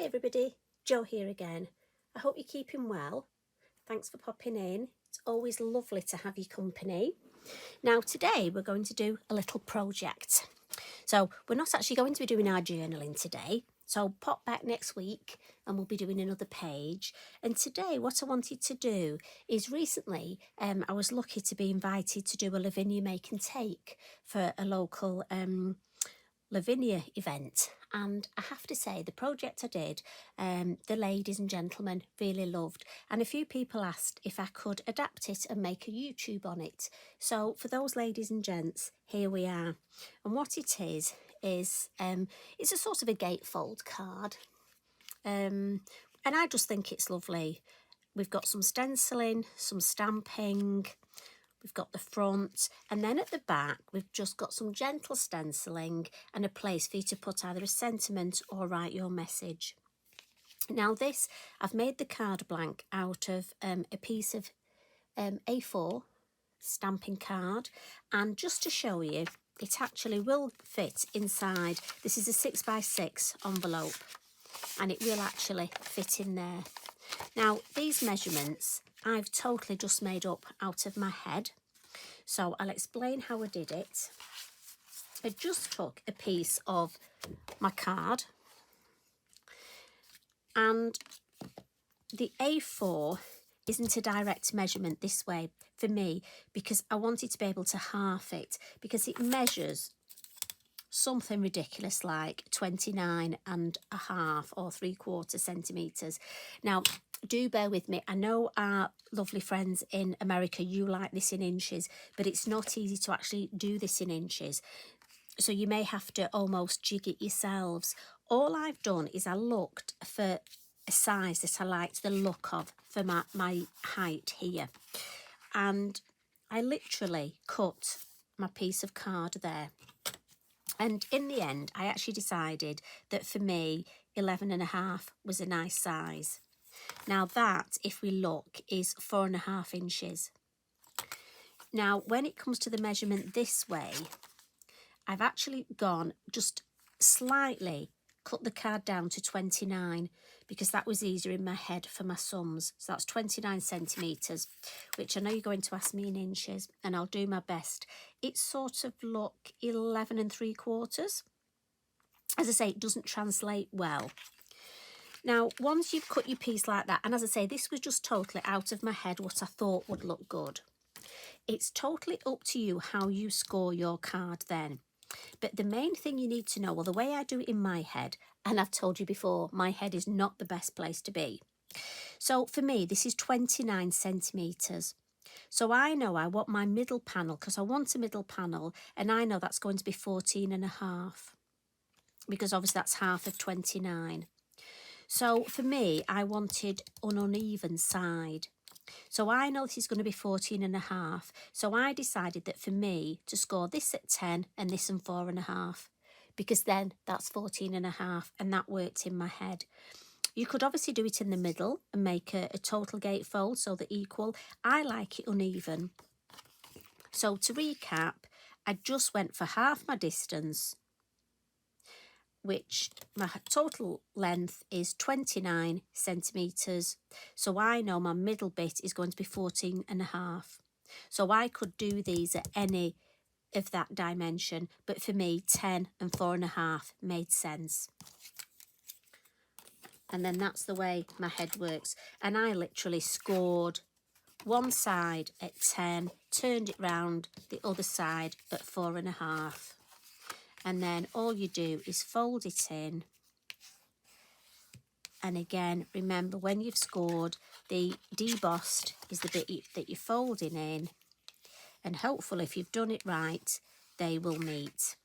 Hi everybody, Jo here again. I hope you're keeping well. Thanks for popping in. It's always lovely to have your company. Now today we're going to do a little project. So we're not actually going to be doing our journaling today. So pop back next week and we'll be doing another page. And today what I wanted to do is recently I was lucky to be invited to do a Lavinia make and take for a local Lavinia event, and I have to say the project I did the ladies and gentlemen really loved, and a few people asked if I could adapt it and make a YouTube on it. So for those ladies and gents, here we are. And what it is it's a sort of a gatefold card, and I just think it's lovely. We've got some stenciling, some stamping, we've got the front, and then at the back we've just got some gentle stenciling and a place for you to put either a sentiment or write your message. Now this, I've made the card blank out of a piece of A4 stamping card, and just to show you, it actually will fit inside. This is a 6x6 envelope and it will actually fit in there. Now these measurements I've totally just made up out of my head, so I'll explain how I did it. I just took a piece of my card, and the A4 isn't a direct measurement this way for me because I wanted to be able to half it, because it measures something ridiculous like 29.5 or 3/4 centimetres. Now do bear with me, I know our lovely friends in America, you like this in inches, but it's not easy to actually do this in inches, so you may have to almost jig it yourselves. All I've done is I looked for a size that I liked the look of for my height here, and I literally cut my piece of card there. And in the end, I actually decided that for me, 11.5 was a nice size. Now that, if we look, is 4.5 inches. Now, when it comes to the measurement this way, I've actually gone just slightly, cut the card down to 29, because that was easier in my head for my sums. So that's 29 centimetres, which I know you're going to ask me in inches, and I'll do my best. It's sort of look 11.75. As I say, it doesn't translate well. Now, once you've cut your piece like that, and as I say, this was just totally out of my head what I thought would look good. It's totally up to you how you score your card then. But the main thing you need to know, well, the way I do it in my head, and I've told you before, my head is not the best place to be. So for me, this is 29 centimetres. So I know I want my middle panel, because I want a middle panel, and I know that's going to be 14.5, because obviously that's half of 29. So for me, I wanted an uneven side. So I know this is going to be 14.5. So I decided that for me to score this at 10 and this and 4.5, because then that's 14.5, and that worked in my head. You could obviously do it in the middle and make a total gatefold so they're equal. I like it uneven. So to recap, I just went for half my distance, which my total length is 29 centimetres. So I know my middle bit is going to be 14.5. So I could do these at any of that dimension, but for me 10 and 4.5 made sense. And then that's the way my head works. And I literally scored one side at 10, turned it round the other side at 4.5. And then all you do is fold it in. And again, remember, when you've scored, the debossed is the bit that you're folding in. And hopefully, if you've done it right, they will meet.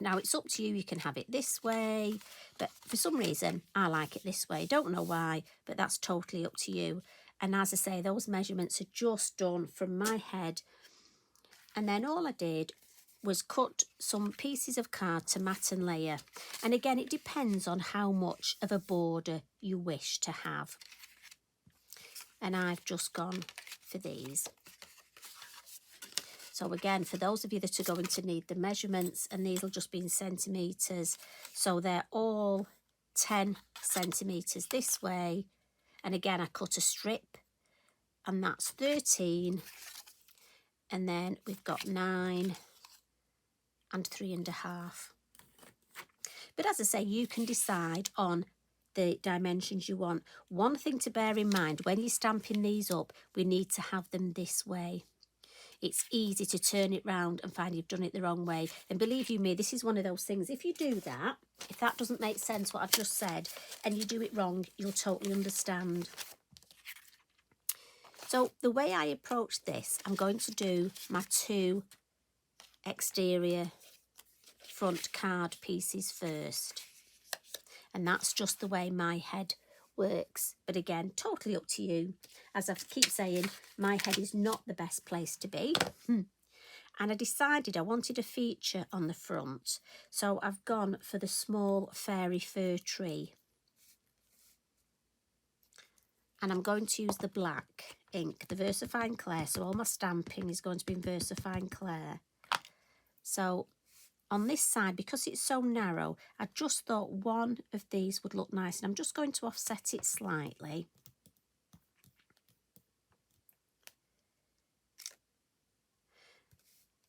Now, it's up to you. You can have it this way, but for some reason, I like it this way. Don't know why, but that's totally up to you. And as I say, those measurements are just done from my head. And then all I did was cut some pieces of card to mat and layer. And again, it depends on how much of a border you wish to have. And I've just gone for these. So again, for those of you that are going to need the measurements, and these will just be in centimetres, so they're all 10 centimetres this way, and again I cut a strip, and that's 13, and then we've got 9 and 3.5. But as I say, you can decide on the dimensions you want. One thing to bear in mind, when you're stamping these up, we need to have them this way. It's easy to turn it round and find you've done it the wrong way. And believe you me, this is one of those things, if you do that, if that doesn't make sense what I've just said, and you do it wrong, you'll totally understand. So the way I approach this, I'm going to do my 2 exterior front card pieces first. And that's just the way my head works. But again, totally up to you. As I keep saying, my head is not the best place to be. And I decided I wanted a feature on the front. So I've gone for the small fairy fir tree. And I'm going to use the black ink, the Versafine Clair. So all my stamping is going to be in Versafine Clair. So on this side, because it's so narrow, I just thought one of these would look nice. And I'm just going to offset it slightly.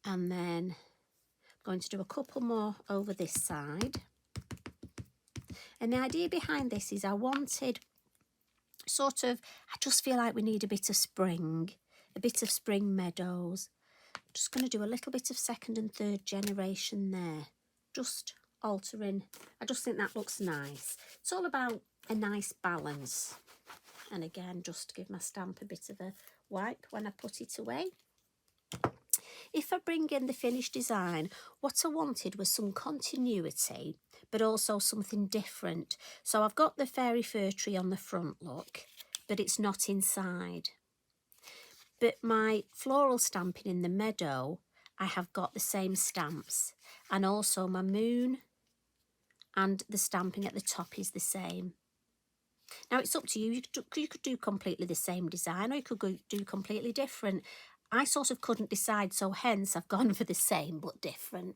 And then I'm going to do a couple more over this side. And the idea behind this is I wanted sort of, I just feel like we need a bit of spring meadows. I'm just going to do a little bit of 2nd and 3rd generation there. Just altering. I just think that looks nice. It's all about a nice balance. And again, just give my stamp a bit of a wipe when I put it away. If I bring in the finished design, what I wanted was some continuity, but also something different. So I've got the fairy fir tree on the front, look, but it's not inside. But my floral stamping in the meadow, I have got the same stamps, and also my moon and the stamping at the top is the same. Now it's up to you. You could do completely the same design, or you could do completely different. I sort of couldn't decide, so hence I've gone for the same but different.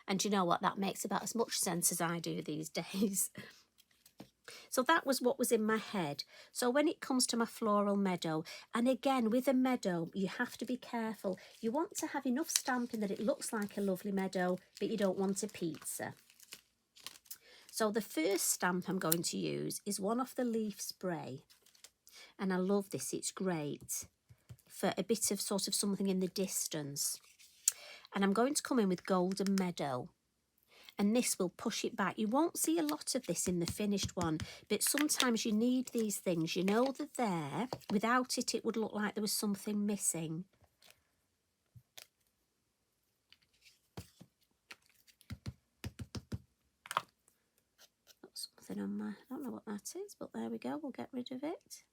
And you know what? That makes about as much sense as I do these days. So that was what was in my head. So when it comes to my floral meadow, and again with a meadow, you have to be careful. You want to have enough stamping that it looks like a lovely meadow, but you don't want a pizza. So the first stamp I'm going to use is one off the leaf spray. And I love this, it's great for a bit of sort of something in the distance. And I'm going to come in with Golden Meadow. And this will push it back. You won't see a lot of this in the finished one, but sometimes you need these things. You know they're there. Without it, it would look like there was something missing. Got something on my, I don't know what that is, but there we go. We'll get rid of it.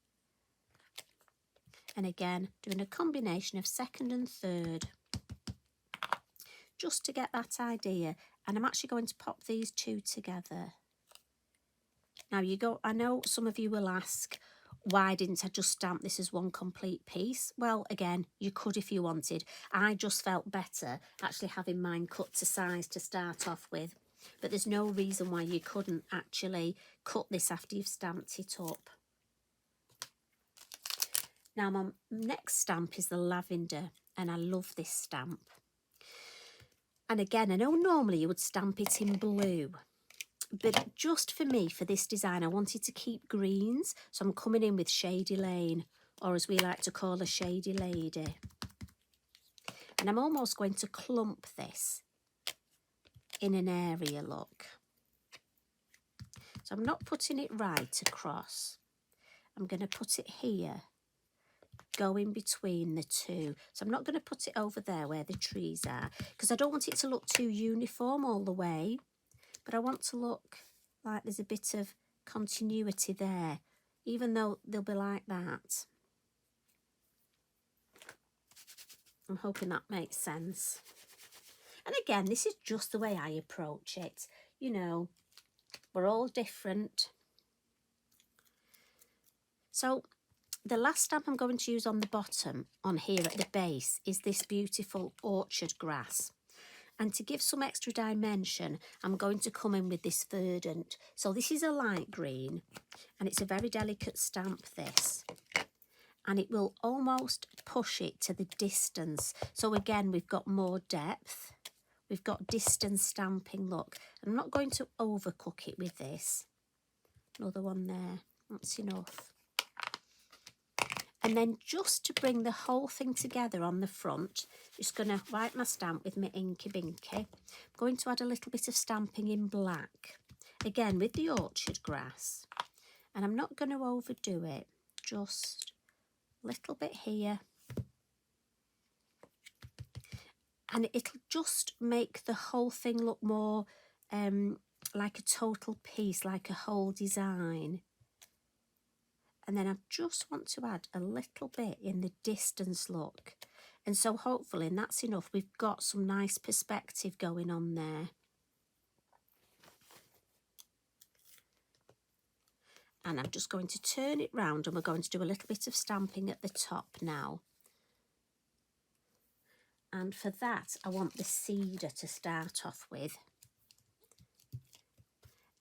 And again, doing a combination of 2nd and 3rd. Just to get that idea. And I'm actually going to pop these 2 together. Now I know some of you will ask, why didn't I just stamp this as one complete piece? Well, again, you could if you wanted. I just felt better actually having mine cut to size to start off with. But there's no reason why you couldn't actually cut this after you've stamped it up. Now my next stamp is the lavender, and I love this stamp. And again, I know normally you would stamp it in blue, but just for me, for this design, I wanted to keep greens. So I'm coming in with Shady Lane, or as we like to call her, Shady Lady. And I'm almost going to clump this in an area, look. So I'm not putting it right across. I'm going to put it here, go in between the 2. So I'm not going to put it over there where the trees are, because I don't want it to look too uniform all the way, but I want to look like there's a bit of continuity there, even though they'll be like that. I'm hoping that makes sense. And again, this is just the way I approach it. You know, we're all different. So the last stamp I'm going to use on the bottom, on here at the base, is this beautiful orchard grass. And to give some extra dimension, I'm going to come in with this Verdant. So this is a light green, and it's a very delicate stamp, this. And it will almost push it to the distance. So again, we've got more depth. We've got distance stamping, look. I'm not going to overcook it with this. Another one there, that's enough. And then just to bring the whole thing together on the front, just going to wipe my stamp with my Inky Binky. I'm going to add a little bit of stamping in black. Again, with the orchard grass. And I'm not going to overdo it. Just a little bit here. And it'll just make the whole thing look more like a total piece, like a whole design. And then I just want to add a little bit in the distance, look. And so hopefully, and that's enough, we've got some nice perspective going on there. And I'm just going to turn it round, and we're going to do a little bit of stamping at the top now. And for that, I want the cedar to start off with.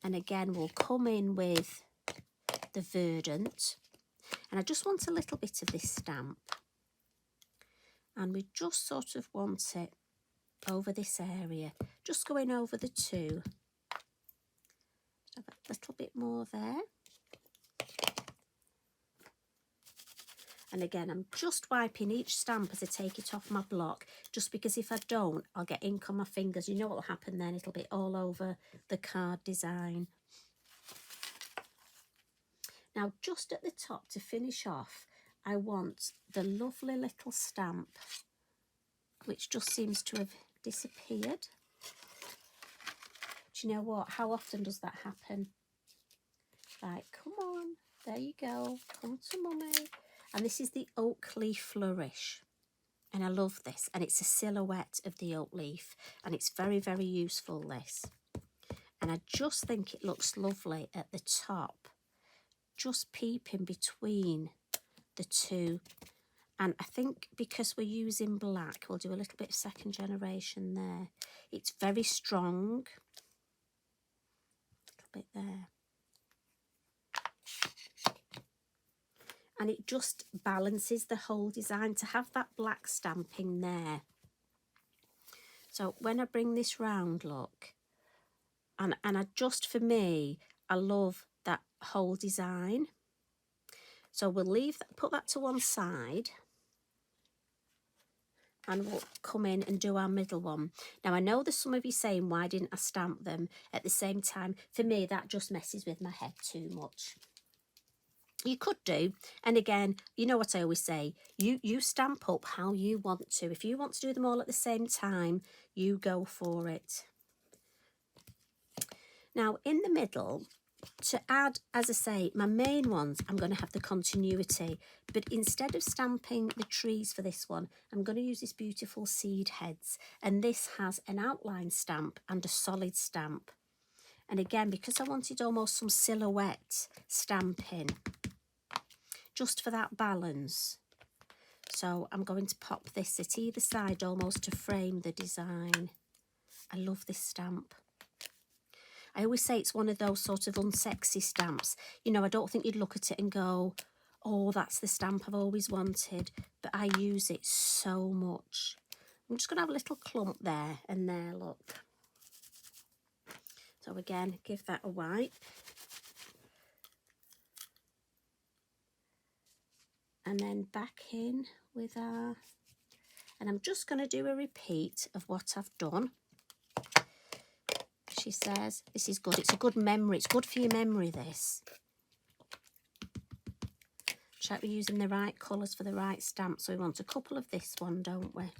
And again, we'll come in with the Verdant. And I just want a little bit of this stamp. And we just sort of want it over this area. Just going over the two. Have a little bit more there. And again, I'm just wiping each stamp as I take it off my block, just because if I don't, I'll get ink on my fingers. You know what will happen then? It'll be all over the card design. Now, just at the top to finish off, I want the lovely little stamp, which just seems to have disappeared. Do you know what? How often does that happen? Right, come on. There you go. Come to mummy. And this is the oak leaf flourish. And I love this. And it's a silhouette of the oak leaf. And it's very, very useful, this. And I just think it looks lovely at the top. Just peeping between the two. And I think because we're using black, we'll do a little bit of second generation there. It's very strong. A little bit there. And it just balances the whole design to have that black stamping there. So when I bring this round, look, and I just, for me, I love that whole design. So we'll leave that, put that to one side, and we'll come in and do our middle one. Now, I know there's some of you saying, why didn't I stamp them at the same time? For me, that just messes with my head too much. You could do, and again, you know what I always say, you stamp up how you want to. If you want to do them all at the same time, you go for it. Now, in the middle, to add, as I say, my main ones, I'm going to have the continuity, but instead of stamping the trees for this one, I'm going to use this beautiful seed heads, and this has an outline stamp and a solid stamp. And again, because I wanted almost some silhouette stamping, just for that balance. So I'm going to pop this at either side almost to frame the design. I love this stamp. I always say it's one of those sort of unsexy stamps. You know, I don't think you'd look at it and go, oh, that's the stamp I've always wanted. But I use it so much. I'm just going to have a little clump there and there, look. So again, give that a wipe. And then back in with our, and I'm just going to do a repeat of what I've done. She says, this is good. It's a good memory. It's good for your memory, this. Check we're using the right colours for the right stamp. So we want a couple of this one, don't we?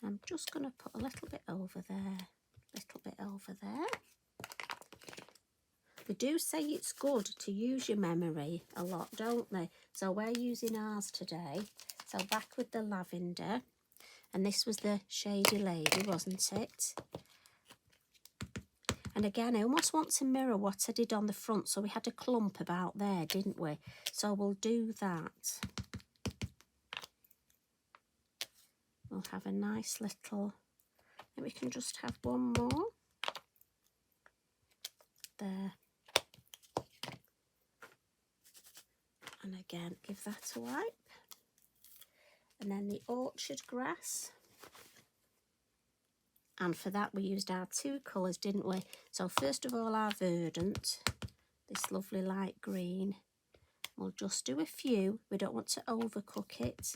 I'm just going to put a little bit over there, a little bit over there. They do say it's good to use your memory a lot, don't they? So we're using ours today. So back with the lavender. And this was the Shady Lady, wasn't it? And again, I almost want to mirror what I did on the front. So we had a clump about there, didn't we? So we'll do that. We'll we'll have a nice little, and we can just have one more. There. And again, give that a wipe. And then the orchard grass. And for that we used our two colours, didn't we? So first of all our verdant, this lovely light green. We'll just do a few. We don't want to overcook it.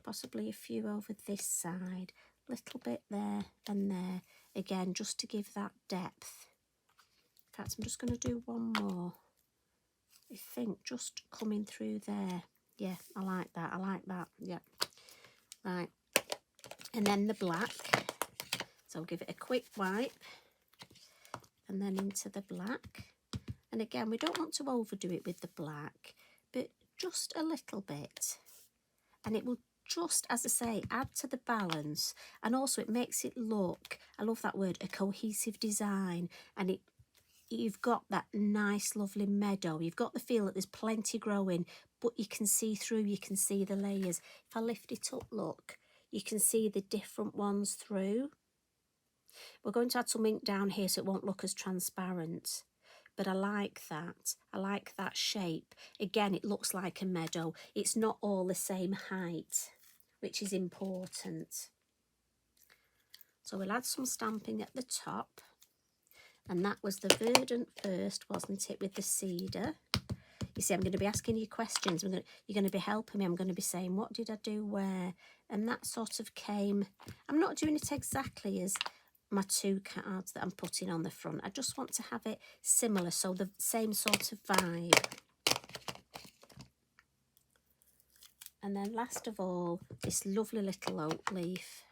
Possibly a few over this side. Little bit there and there. Again, just to give that depth. In fact, I'm just going to do one more. I think just coming through there. Yeah, I like that. I like that. Yeah. Right. And then the black. So I'll give it a quick wipe. And then into the black. And again, we don't want to overdo it with the black, but just a little bit. And it will just, as I say, add to the balance. And also it makes it look, I love that word, a cohesive design. And you've got that nice, lovely meadow. You've got the feel that there's plenty growing, but you can see through, you can see the layers. If I lift it up, look, you can see the different ones through. We're going to add some ink down here so it won't look as transparent. But I like that. I like that shape. Again, it looks like a meadow. It's not all the same height, which is important. So we'll add some stamping at the top. And that was the verdant first, wasn't it, with the cedar? You see, I'm going to be asking you questions. You're going to be helping me. I'm going to be saying, what did I do where? And that sort of came. I'm not doing it exactly as my two cards that I'm putting on the front. I just want to have it similar, so the same sort of vibe. And then last of all, this lovely little oak leaf.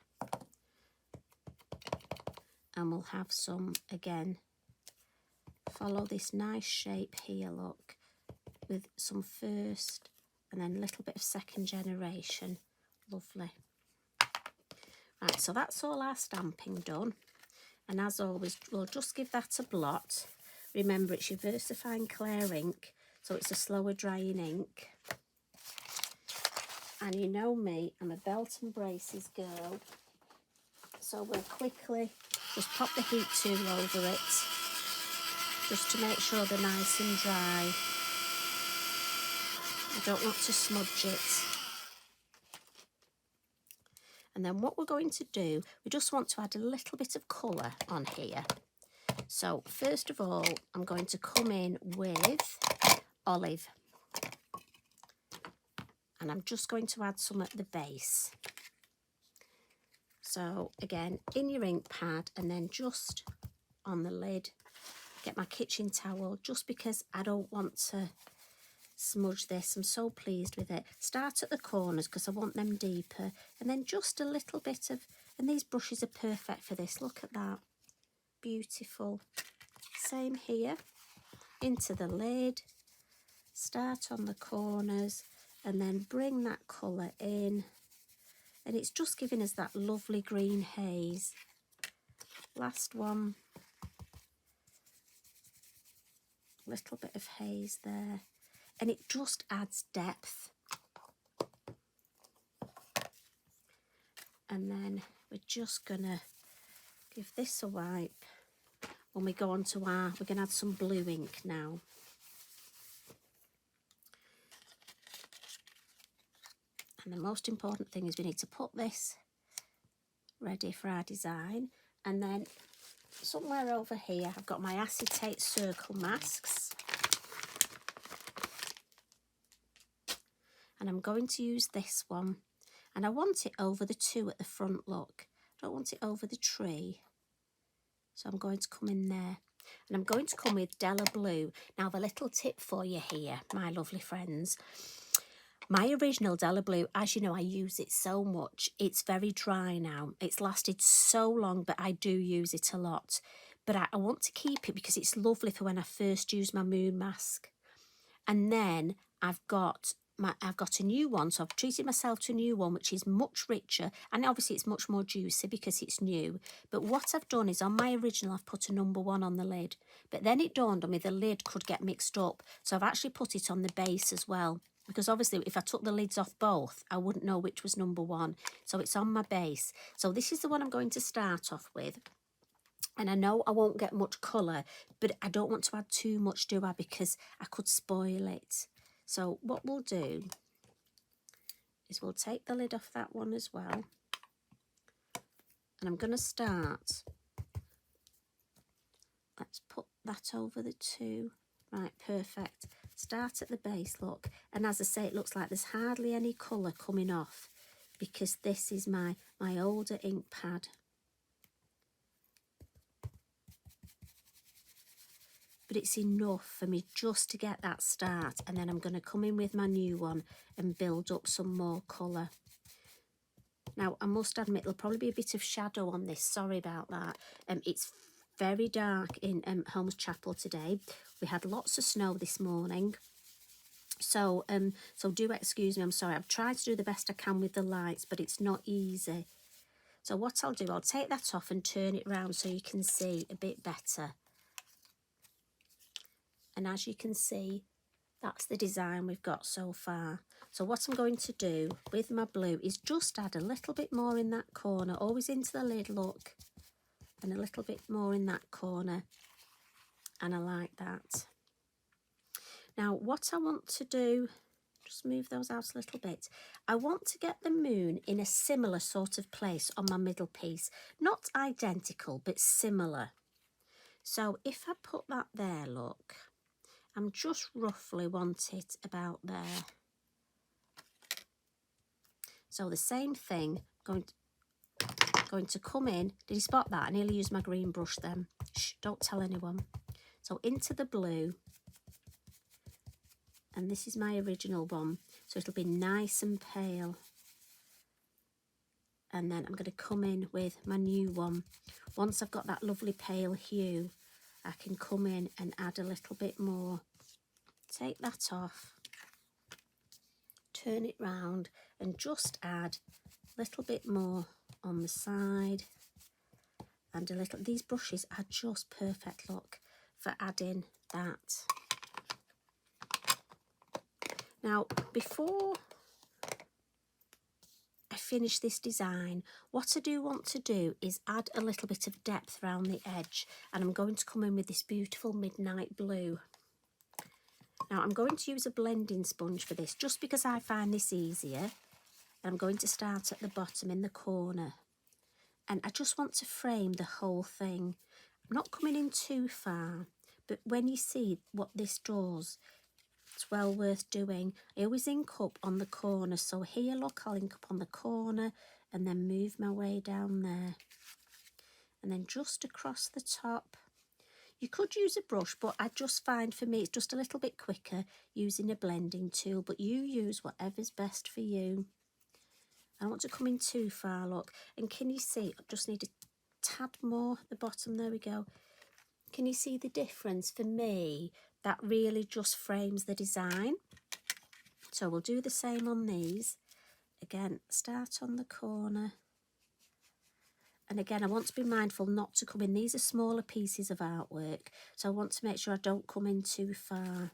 And we'll have some, again, follow this nice shape here, look, with some first and then a little bit of second generation. Lovely. Right, so that's all our stamping done. And as always, we'll just give that a blot. Remember, it's your Versafine Clair ink, so it's a slower drying ink. And you know me, I'm a belt and braces girl. So we'll quickly just pop the heat tool over it, just to make sure they're nice and dry. I don't want to smudge it. And then what we're going to do, we just want to add a little bit of colour on here. So first of all, I'm going to come in with olive. And I'm just going to add some at the base. So again, in your ink pad, and then just on the lid, get my kitchen towel, just because I don't want to smudge this. I'm so pleased with it. Start at the corners because I want them deeper, and then just a little bit of, and these brushes are perfect for this. Look at that. Beautiful. Same here. Into the lid. Start on the corners and then bring that colour in. And it's just giving us that lovely green haze. Last one. Little bit of haze there. And it just adds depth. And then we're just going to give this a wipe. When we go on to we're going to add some blue ink now. And the most important thing is we need to put this ready for our design. And then somewhere over here, I've got my acetate circle masks. And I'm going to use this one. And I want it over the two at the front, look. I don't want it over the tree. So I'm going to come in there. And I'm going to come with Della Blue. Now, the little tip for you here, my lovely friends. My original Della Blue, as you know, I use it so much. It's very dry now. It's lasted so long, but I do use it a lot. But I want to keep it because it's lovely for when I first use my moon mask. And then I've got a new one, so I've treated myself to a new one, which is much richer, and obviously it's much more juicy because it's new. But what I've done is on my original, I've put a number 1 on the lid. But then it dawned on me the lid could get mixed up, so I've actually put it on the base as well. because obviously if I took the lids off both, I wouldn't know which was number one. So it's on my base. So this is the one I'm going to start off with. And I know I won't get much colour, but I don't want to add too much, do I? Because I could spoil it. So what we'll do is we'll take the lid off that one as well. And I'm going to start. Let's put that over the two. Right, perfect. Start at the base, look. And as I say, it looks like there's hardly any colour coming off because this is my older ink pad. But it's enough for me just to get that start, and then I'm going to come in with my new one and build up some more colour. Now, I must admit, there'll probably be a bit of shadow on this. Sorry about that. It's very dark in Holmes Chapel today. We had lots of snow this morning. So do excuse me, I'm sorry. I've tried to do the best I can with the lights, but it's not easy. So what I'll do, I'll take that off and turn it round so you can see a bit better. And as you can see, that's the design we've got so far. So what I'm going to do with my blue is just add a little bit more in that corner, always into the lid, look, and a little bit more in that corner. And I like that. Now, what I want to do, just move those out a little bit. I want to get the moon in a similar sort of place on my middle piece. Not identical, but similar. So if I put that there, look, I'm just roughly want it about there. So the same thing, going to come in. Did you spot that? I nearly used my green brush then. Shh, don't tell anyone. So into the blue. And this is my original one. So it'll be nice and pale. And then I'm going to come in with my new one. Once I've got that lovely pale hue, I can come in and add a little bit more. Take that off. Turn it round and just add a little bit more on the side. And a little, these brushes are just perfect, look, for adding that. Now, before I finish this design, what I do want to do is add a little bit of depth around the edge, and I'm going to come in with this beautiful midnight blue. Now, I'm going to use a blending sponge for this, just because I find this easier. I'm going to start at the bottom in the corner. And I just want to frame the whole thing. I'm not coming in too far, but when you see what this does, it's well worth doing. I always ink up on the corner. So here, look, I'll ink up on the corner and then move my way down there. And then just across the top. You could use a brush, but I just find for me it's just a little bit quicker using a blending tool, but you use whatever's best for you. I don't want to come in too far, look. And can you see, I just need a tad more at the bottom, there we go. Can you see the difference? For me, that really just frames the design. So we'll do the same on these. Again, start on the corner. And again, I want to be mindful not to come in. These are smaller pieces of artwork, so I want to make sure I don't come in too far.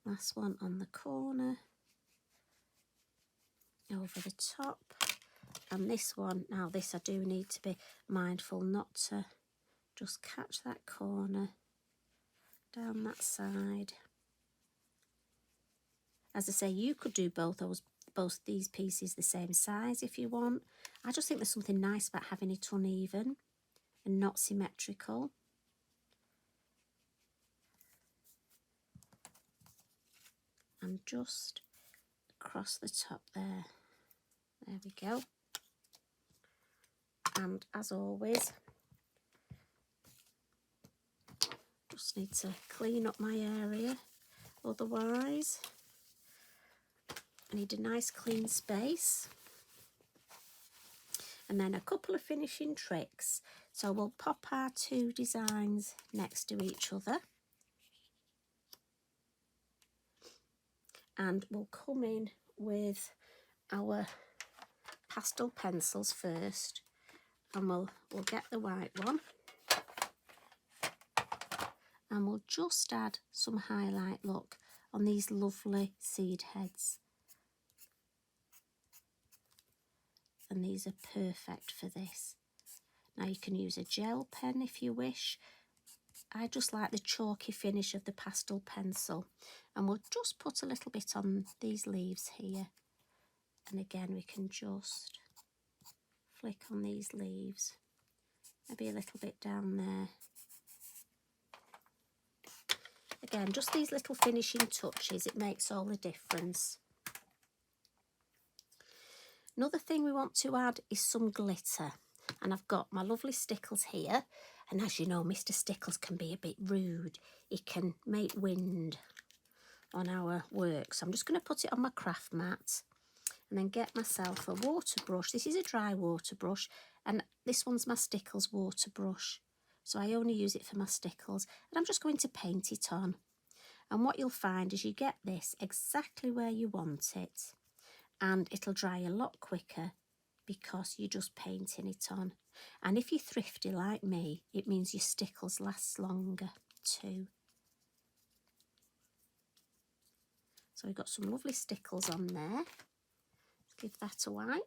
Last one on the corner. Over the top. And this one, now this I do need to be mindful not to just catch that corner down that side. As I say, you could do both these pieces the same size if you want. I just think there's something nice about having it uneven and not symmetrical. And just across the top there. There we go. And as always, just need to clean up my area. Otherwise, I need a nice clean space. And then a couple of finishing tricks. So we'll pop our two designs next to each other. And we'll come in with our pastel pencils first. And we'll get the white one. And we'll just add some highlight, look, on these lovely seed heads. And these are perfect for this. Now you can use a gel pen if you wish. I just like the chalky finish of the pastel pencil. And we'll just put a little bit on these leaves here. And again, we can just flick on these leaves. Maybe a little bit down there. Again, just these little finishing touches, it makes all the difference. Another thing we want to add is some glitter. And I've got my lovely Stickles here. And as you know, Mr. Stickles can be a bit rude. He can make wind on our work. So I'm just going to put it on my craft mat and then get myself a water brush. This is a dry water brush and this one's my Stickles water brush. So I only use it for my Stickles. And I'm just going to paint it on. And what you'll find is you get this exactly where you want it. And it'll dry a lot quicker because you're just painting it on. And if you're thrifty like me, it means your Stickles last longer too. So we've got some lovely Stickles on there. Give that a wipe.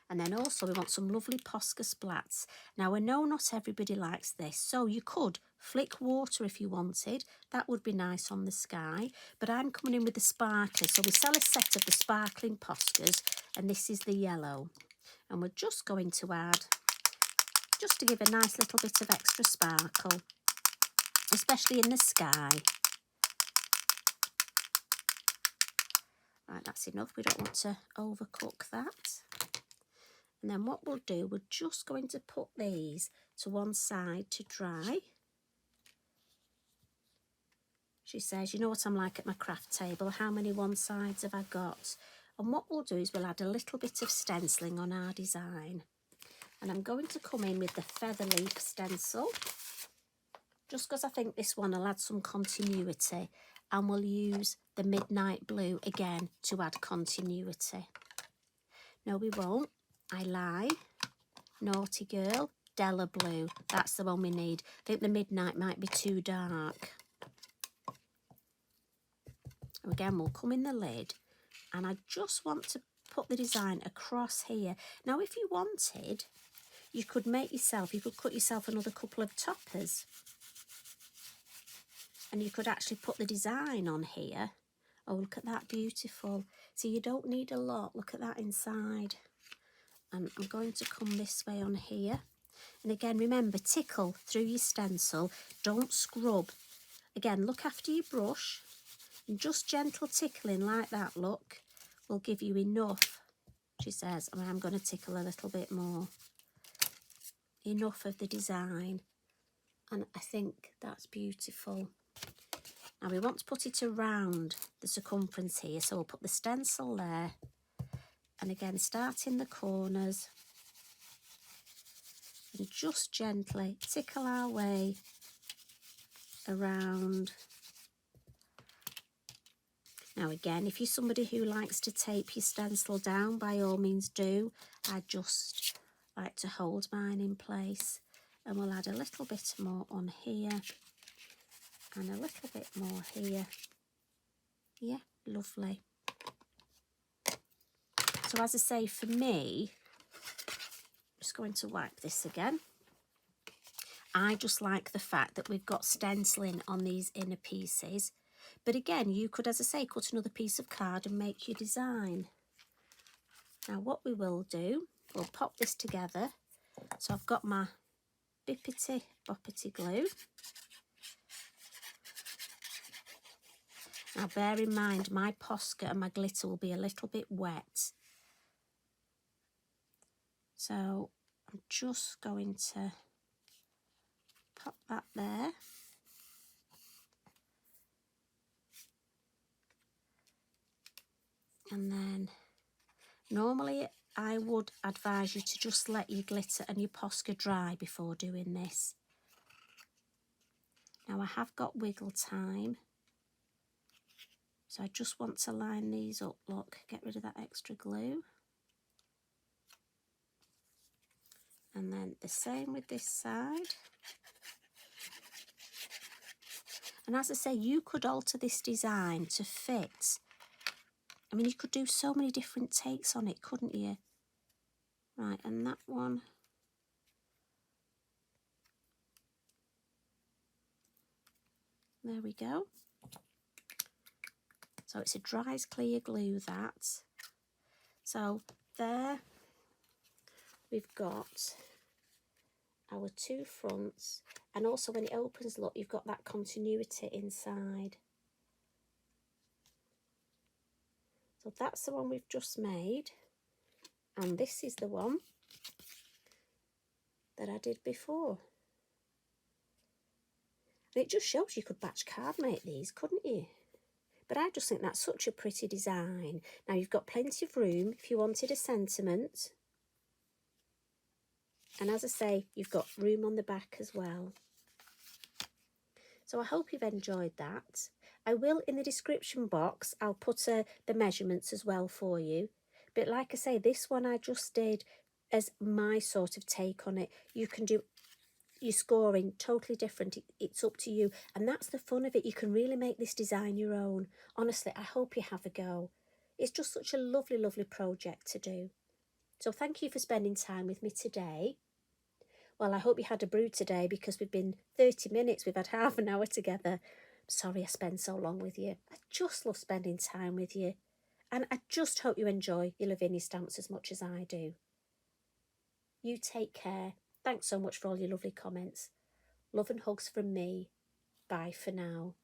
And then also we want some lovely Posca splats. Now I know not everybody likes this, so you could flick water if you wanted. That would be nice on the sky. But I'm coming in with the sparklers. So we sell a set of the sparkling Poscas, and this is the yellow. And we're just going to add, just to give a nice little bit of extra sparkle, especially in the sky. Right, that's enough. We don't want to overcook that. And then what we'll do, we're just going to put these to one side to dry. She says, you know what I'm like at my craft table, how many one sides have I got? And what we'll do is we'll add a little bit of stenciling on our design. And I'm going to come in with the feather leaf stencil, just because I think this one will add some continuity. And we'll use the midnight blue again to add continuity. No, we won't. I lie. Naughty girl. Della blue. That's the one we need. I think the midnight might be too dark. Again, we'll come in the lid. And I just want to put the design across here. Now, if you wanted, you could make yourself, you could cut yourself another couple of toppers. And you could actually put the design on here. Oh, look at that, beautiful. So you don't need a lot. Look at that inside. And I'm going to come this way on here. And again, remember, tickle through your stencil. Don't scrub. Again, look after your brush. And just gentle tickling like that, look, will give you enough, she says. And I'm going to tickle a little bit more. Enough of the design. And I think that's beautiful. Now we want to put it around the circumference here. So we'll put the stencil there. And again, start in the corners and just gently tickle our way around. Now again, if you're somebody who likes to tape your stencil down, by all means do. I just like to hold mine in place. And we'll add a little bit more on here and a little bit more here. Yeah, lovely. So as I say, for me, I'm just going to wipe this again. I just like the fact that we've got stenciling on these inner pieces. But again, you could, as I say, cut another piece of card and make your design. Now what we will do, we'll pop this together. So I've got my bippity boppity glue. Now bear in mind, my Posca and my glitter will be a little bit wet. So I'm just going to pop that there. And then normally I would advise you to just let your glitter and your Posca dry before doing this. Now I have got wiggle time. So I just want to line these up, look, get rid of that extra glue. And then the same with this side. And as I say, you could alter this design to fit. I mean, you could do so many different takes on it, couldn't you? Right, and that one. There we go. So it's a dries clear glue, that. So there we've got our two fronts, and also when it opens, look, you've got that continuity inside. So that's the one we've just made, and this is the one that I did before. And it just shows you could batch card make these, couldn't you? But I just think that's such a pretty design. Now you've got plenty of room if you wanted a sentiment. And as I say, you've got room on the back as well. So I hope you've enjoyed that. I will, in the description box, I'll put the measurements as well for you. But like I say, this one I just did as my sort of take on it. You can do your scoring totally different. It's up to you. And that's the fun of it. You can really make this design your own. Honestly, I hope you have a go. It's just such a lovely, lovely project to do. So thank you for spending time with me today. Well, I hope you had a brew today, because we've been 30 minutes. We've had half an hour together. Sorry I spend so long with you. I just love spending time with you. And I just hope you enjoy your Lavinia stamps as much as I do. You take care. Thanks so much for all your lovely comments. Love and hugs from me. Bye for now.